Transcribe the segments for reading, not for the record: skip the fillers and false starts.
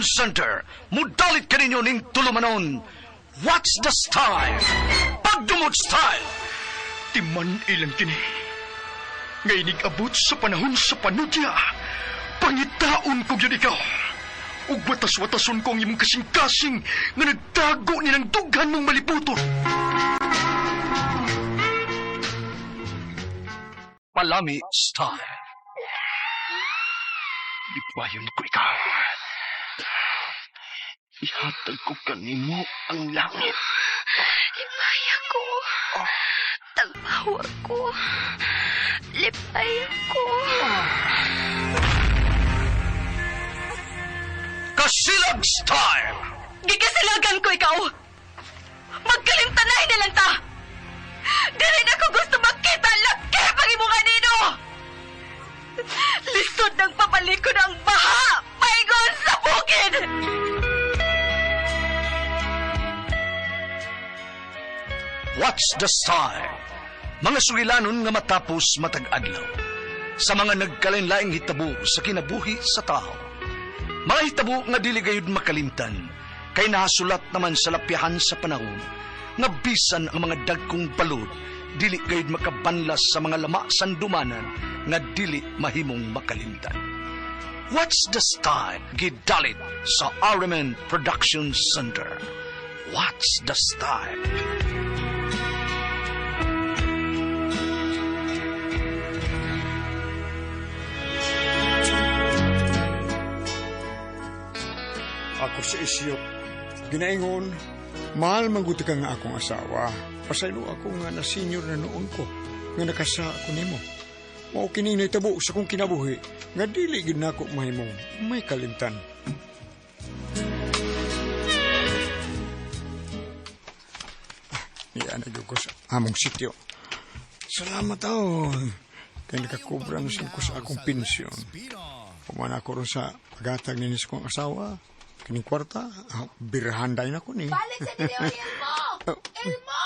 Center. Mudalit ka ninyo ning tulumanon. What's the style? Pagdumot style. Timan ilang kini. Ngay abot sa panahon sa panudya. Pangitaon ko yun ikaw. Ug watas-watason ko ang imong kasing-kasing nga nagtago ni ng dughan mong maliputon. Palami style. Lipayon ko ikaw. Ihatag ko kanimo ang langit. Lipaya ko. Tagmawa ko. Lipaya ko. Kasilag style. Gikasilagan ko ikaw. Magkalimtanay na lang ta. Dili na ko gusto makita ang laki pang imong kanino. Lisod ng papalikod ang baha. Paigon sa bukid. What's the style? Mga sugilanon nga matapos matag-adlaw. Sa mga nagkalain-laing hitabo sa kinabuhi sa tao. Mga hitabo nga dili gayud makalimtan, kay nahasulat naman sa lapyahan sa panahon, nga bisan ang mga dagkong balod, dili gayud makabanlas sa mga lama sandumanan, nga dili mahimong makalimtan. What's the style? Gidalit sa Ariman Production Center. What's the style? Ako sa isyo, ginaingon, mahal maguti ka nga akong asawa. Pasaylo ako nga na senior na noon ko, nga nakasa ako nimo. Mao kining naitabo sa kong kinabuhi, nga dili gid nako mahimong may kalimtan. Iyan na ko sa among sityo. Salamat taon. Kaya nakakubra na ko sa akong pensyon. Pumana ko rin sa pagatag ninis kong asawa. Kining kwarta, birahanday na ko ni. Balik sa dili, Elmo! Elmo!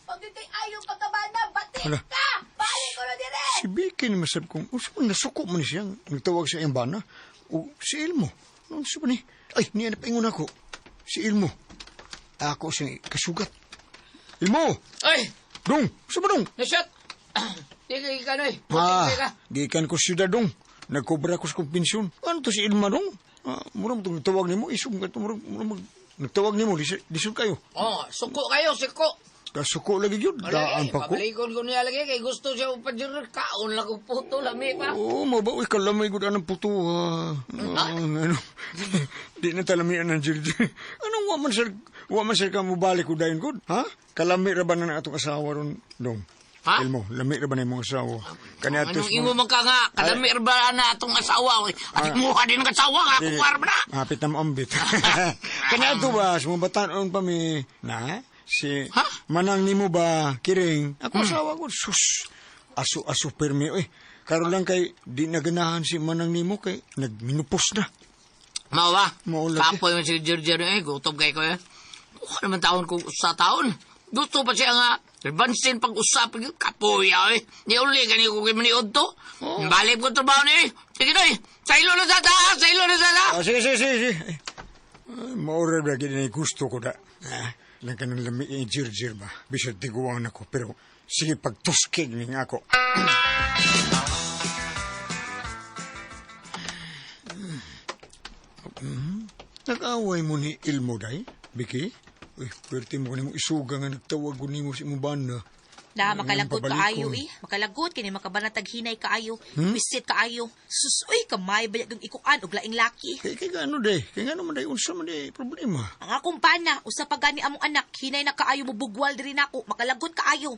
Pag dito'y ayaw pagkabana, batik Hala. ka! Balik ko na dire! Si Vicky ni masab kong, nasuko mo ni siya. Nagtawag sa iyang bana. O si Elmo. Ano siya ba ni? Ay, niya napaingon ako. Si Elmo. Ako siyang kasugat. Elmo! Ay! Dong! Saan ba dong? Nasyat! Tigay ka na eh. Gikan ko siya dong. Nagkobra ko sa kong pensyon. Ano to si Elma dong? Murang itong nagtawag ni mo. Isong ka ito. Murang nagtawag ni mo. Lisod kayo. Oh, suko kayo, suko. Kasuko lagi yun. Daan pa ko. Pabalikon ko niya lagi kay gusto siya upadjur kaon lang kong puto lami pa. Oo, mabawi ka lamay ko ng puto. Ano? Di na talamian ng jirjir. Anong waman sir ka mo balik ko dahin ko? Ha? Kalami ra ba na atong asawa ron dong? Ha? Elmo, lami ra ba na yung mga asawa? Anong imo man ka nga? Kalamir ba na atong asawa? At muha din ng asawa nga, kuwar ba na? Hapit na maambit. Kaniato ba, sumabatanon pa mi, na? Si Manang nimo ba, kiring? Ako asawa ko, sus, aso permi, karon lang kay, di naganahan si Manang nimo kay, nagminupos na. Mao ba? Mao lagi. Kapoy man si Jirjir gutom kay ko eh. Ano naman taon ko sa taon? Gusto pa siya nga, Bansin pag-usap, kapoy eh. Di uli gani ko kay maniod to. Balik ko trabaho ni. Sige na Sailo na sa taas, sailo na sa taas. Sige. Maura ba gini gusto ko da. Lang ka ng lami jirjir ba. Bisod tiguan ako, pero sige pagtuskig ning ako. Nag-away mo ni Ilmo day, Biki? Uy, pwerte mo kanimo isuga nga nagtawag ko nimo si Mubana. Na makalagot kaayo Makalagot kini makabanatag hinay kaayo. Visit kaayo. Sus, uy, kamay bayag ang ikuan og laing laki. Kay gano day? Kay gano man day unsa man day problema? Ang akong pana, usa pa gani among anak, hinay na kaayo mo bugwal diri nako, makalagot kaayo.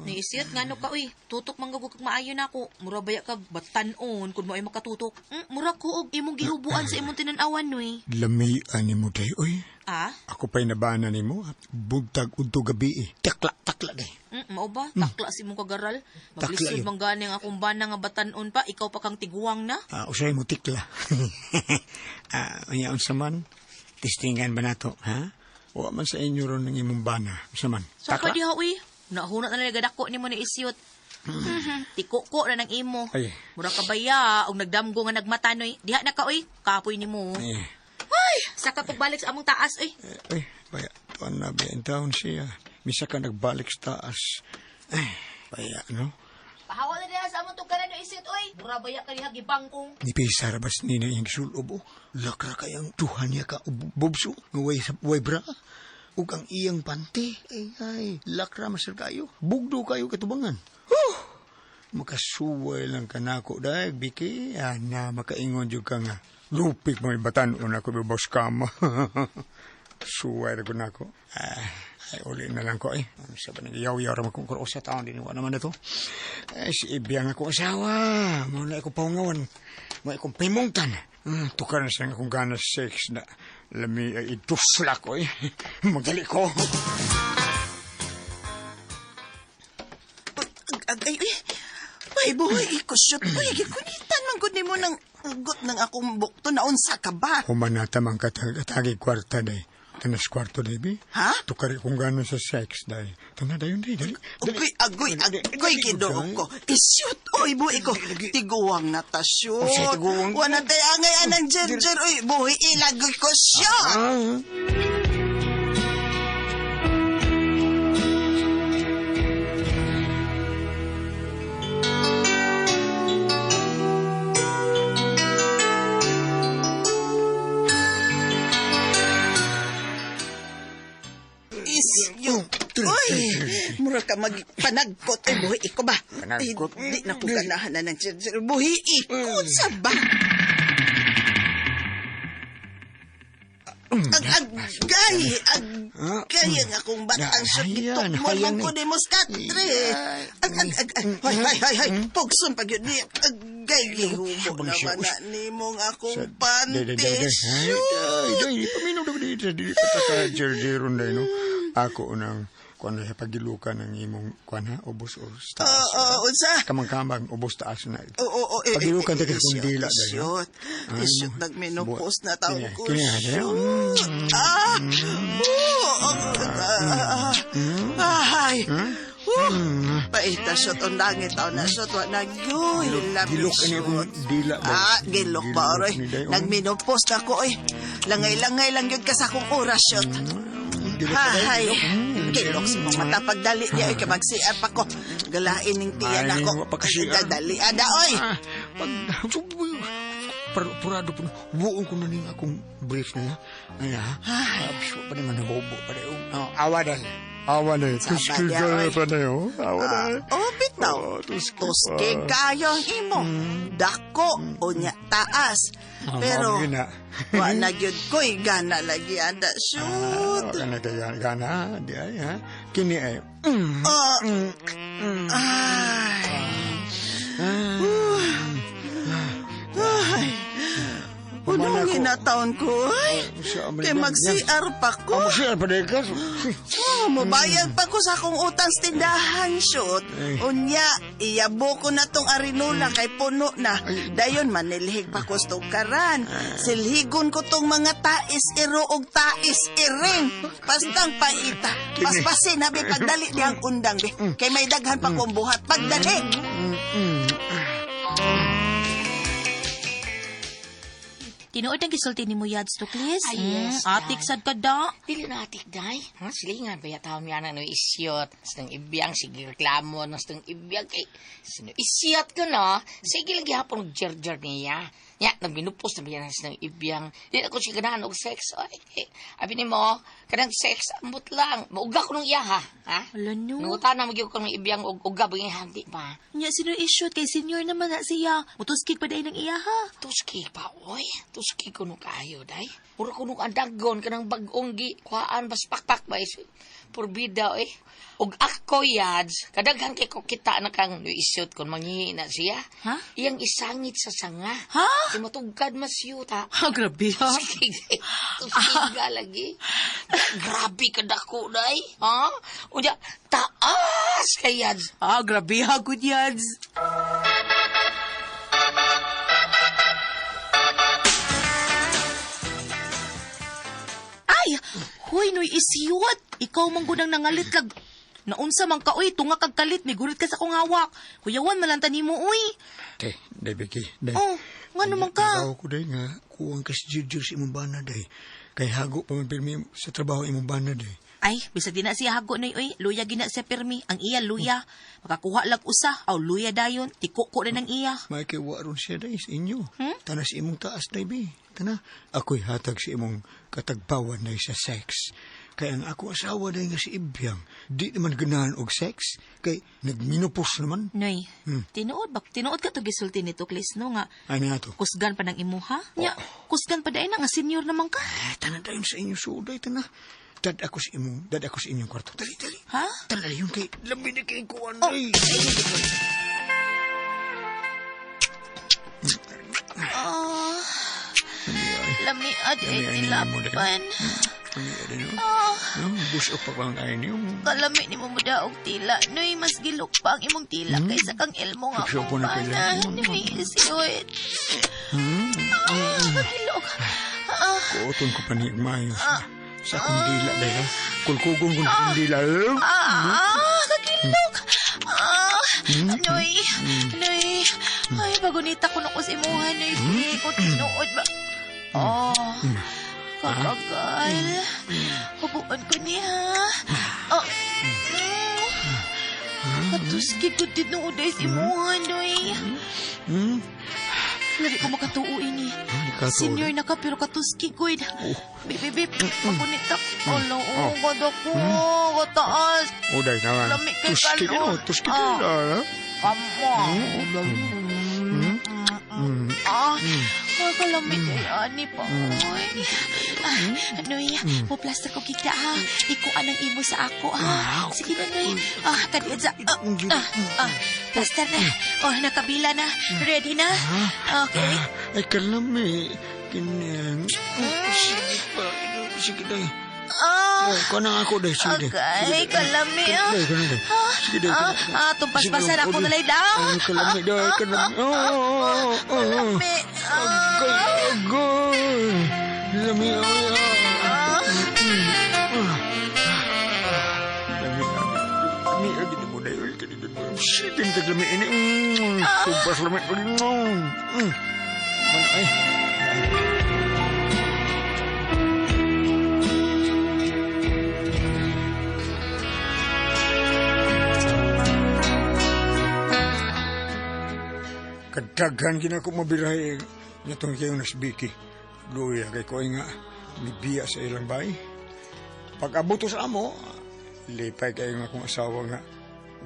Niisiyot ngano ka uy, tutok manggugog kag maayo nako. Mura baya kag batanon kun mo ay makatutok. Mura ko og imong gihubuan sa imong tinan-awan uy. Lamian nimo day oy. Ako pa'y nabana ni mo, buntag unto gabi Takla day. Mao ba? Takla si mong kagaral. Maglisod man gani ang akong bana nga batanon pa, ikaw pa kang tiguang na. Usay mo tikla. Ayaon sa man, tistingan ba nato, ha? O man sa inyo ron ng imong bana, sa man. Saka diha uy, nahunat na nagadako ni mo ni isyot. Tiko-ko na ng imo. Ay. Mura ka baya, og nagdamgo nga nagmatanoy. Diha na ka uy, kapoy ni mo. Saka pagbalik sa among taas, uy. Ay, baya, tuan na biya, taon siya. Misa ka nagbalik sa taas. Ay, baya, no? Pahawal na diha sa among tugaran yung isit, uy. Murabaya ka diha gibangkong. Ni Pisar bas nina yung gisulob, lakra kayang tuhan niya ka, bubso, way bra. Ug ang iyang panty, ay, lakra masir kayo. Bugdo kayo katubangan. Makasuway lang ka na ako, dahil, Biki. Na, makaingon dyan ka nga. Lupik mo ibatanon ako, bibos kama. Suway na ko na ako. Ay, uli na lang ko, Sa ba nag-yaw-yaw ramang kong kuro sa taon, diniwa naman na to. Si Ibiyang akong asawa. Muna ako paungawan. Muna akong pimungtan. Tukar na siya akong ganas sex na lami idusla ko, Magali ko. Ay, buhay, ikusyot. Uy, gikunitan man gud nimo ng ugot ng akong bukto na unsa ka ba? Humanata man katagi kwarta, day. Tanas kwarto, day, bi? Ha? Tukar akong ganas sa sex, day. Tana, dayon, day. Dali. Agoy, kidoog ko. Isyot, oy, buhay ko. Tiguwang na ta, shoot. Sige, tiguwang. Wala tayo angay anang jerjer, oy, buhay, ilagoy ko, shoot. Uy, mura ka magpanagkot. Ay, buhi ko ba? Panagkot? Ay, di na ko ganahan na ng jerjer. Buhi, ikot sa ba? Agay ang akong batang shoot gitok mo lang ko ni Moscatre. Hay, pugson pag yun ni agay gihubo naman na ni mong akong panties. Day, paminaw na dito. Dili ka ta jerjeron, day, no? Ako nang kuan na pagilukan ng imong kuan ha ubos o taas. Unsa? Kamang ubos taas na. Oo, pagilukan ta kung dila day. Isyot nagmenopause na taon ko. Ay. Paita shot on langit taon na shot wa nagyoy Gilok ini akong dila. Gilok ba oray. Nagmenopause na ko oy. Langay-langay lang yun ka sa akong oras shot. Hay, kilok sa mga mata pagdali niya, kaya mag-CR pa ko. Galain ng tiyan ako. Dali, ada, oy! Purado po, buong ko na niya akong brief na. Ay, abso pa naman nabobo pa rin. Awa na. Tuskig ka pa na yun. Awa na. Bitaw. Tuskig kayo ang imo. Dako o niya taas. Pero, wa na gyud ko'y gana lagi anda, shoot. Gana kaya, gana, di ay, ha? Kini ay, Unong taon ko, ay. Kaya mag-CR pa ko. Mag-CR pa rin ka? Mabayag pa ko sa akong utang sa tindahan, shoot. Unya, iyabo ko na tong arinula kay puno na. Dayon, manilhig pa ko sa karan. Silhigon ko tong mga tais-iro og tais-iring. Pastang paita. Paspasin, habi, pagdali di ang undang, be. Kay may daghan pa kong buhat. Pagdali! Tinuod ang gisulti ni mo yads to, Clis? Yes. Atik sad ka da. Dili na atik, day. Silingan, baya taon yan ano isyot. Nastang ibiyang, sige reklamo. Nastang ibiyang, sino isyot ko, no? Sige lagi hapon jerjer niya. Ya, nagminupos na biyan ng ibiyang. Di na ko siya ganahan og sex. Abi ni mo, kanang sex, ambot lang. Mauga ko nung iya, ha? Wala no. Nungutan na magyog ko ng ibiyang uga, bagay handi pa. Nya, sino isyot kay senior naman na siya. Mutuskig pa day ng iya, ha? Tuskig pa, oy. Tuskig ko nung kayo, day. Puro ko nung andagon, kanang bagong gi. Kuhaan, bas pakpak ba, purbida, oy. Og ako, yads, kadaghan kay ko kita na kang isyot kung manghihina siya. Ha? Iyang isangit sa sanga. Ha? Di matugad masyuta. Grabe, ha? Tusiga lagi. Grabe ka dako, day. Ha? Unya, taas kay yads. Grabe, ha, good yads. Ay! Huy, noy isyot. Ikaw manggudang nangalit kag... Naunsa man ka, uy, tunga kag kalit, may gurit ka sa kong hawak. Kuyawan, malanta ni mo, uy. Day, Becky, day. Nga naman ka. Ikaw ko, day, nga, kuwang ka si Jirjir si imong bana, day. Kay hago pa man pirmi sa trabaho imong banad eh. Ay, bisag di na siya hago na oy. Luya gina siya permi. Ang iya luya. Makakuha lag usa. Aw luya dayon. Tiko ko na ng iya. May kay waron siya day sa inyo. Tanas imong taas day bi. Tana, ako'y hatag si imong katagpawan day sa sex. Kaya ang ako asawa day nga si Ibyang, di naman ganahan og sex. Kay nagminopos naman. Noy, tinuod ka to gisulti ni Tuklis no nga. Ano nga to? Kusgan pa ng imuha? Nya, kusgan pa day na nga senior naman ka. Tanan dayon sa inyo suday, tana. Dad ako sa inyong kwarto. Dali. Ha? Tala yun kay labi na kay kuwan. Ay. Lamiad ay tilapan. Busok pa bang ay niyo? Kalami ni mo mudaog tila. Noy, mas gilok pa ang imong tila kaysa kang elmo nga Siya po na kumpana. kailan. Noy, siwit. Kagilok. Kuoton ko panigmayos. Sa akong dila dahil. Kulkugon kong dila. Kagilok. Noy. Ay, bagunita ko na ko si imuha. Noy, ko tinuod ba? Kakagal. Hubuan ko niya. Katuski ko tinuoday si imuha. Noy. Lagi ko makatuo ini. Senior na ka pero katuski ko. Bip. Pagunita ko. Gada ko. Kataas. Uday naman. Lamig kay Tuski kalon. ka. Tuski ka. Kamo. Kalamig kay ani pa. Noy, puplaster ko kita ha. Ikuan ang imo sa ako ha. Sige na, Noy. Kadiad sa... Plaster na. Nakabila na. Ready na? Okay. Ay, kalami. Kanyang. Sige pa. Sige na. Kanang ako dahil. Sige na. Okay, kalami. Sige na. Tumpaspasan ako na daw. Ay, kalami dahil. Kalami. Kalami. Agay. Lami. Lami agad mo dahil. Sige na taglami ini. Tumpas lami. Ay. Kadaghan gina ko mabirahe natong kayo nasbiki. Luya kay ko nga mibiya sa ilang bay. Pag abuto sa amo, lipay kayo nga kong asawa nga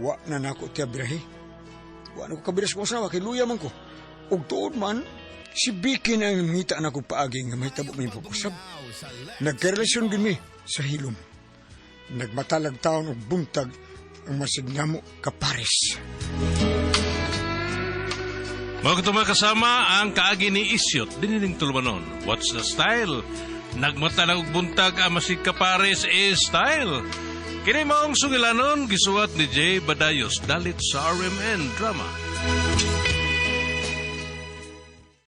wa na nako tiya birahe. Wa na ko kabiras kong asawa kay luya man ko. Ug tuod man si Biki na ang ngita na ko paagi nga may tabok may pupusab. Nagkarelasyon gid mi sa hilom. Nagmatalag taon og buntag ang masignamo kapares. Mga katuma kasama ang kaagi ni Isyot, diniling tulumanon. What's the style? Nagmatalag buntag ang masig kapares style. Kini maong sungilanon, gisuwat ni Jay Badayos, dalit sa RMN Drama.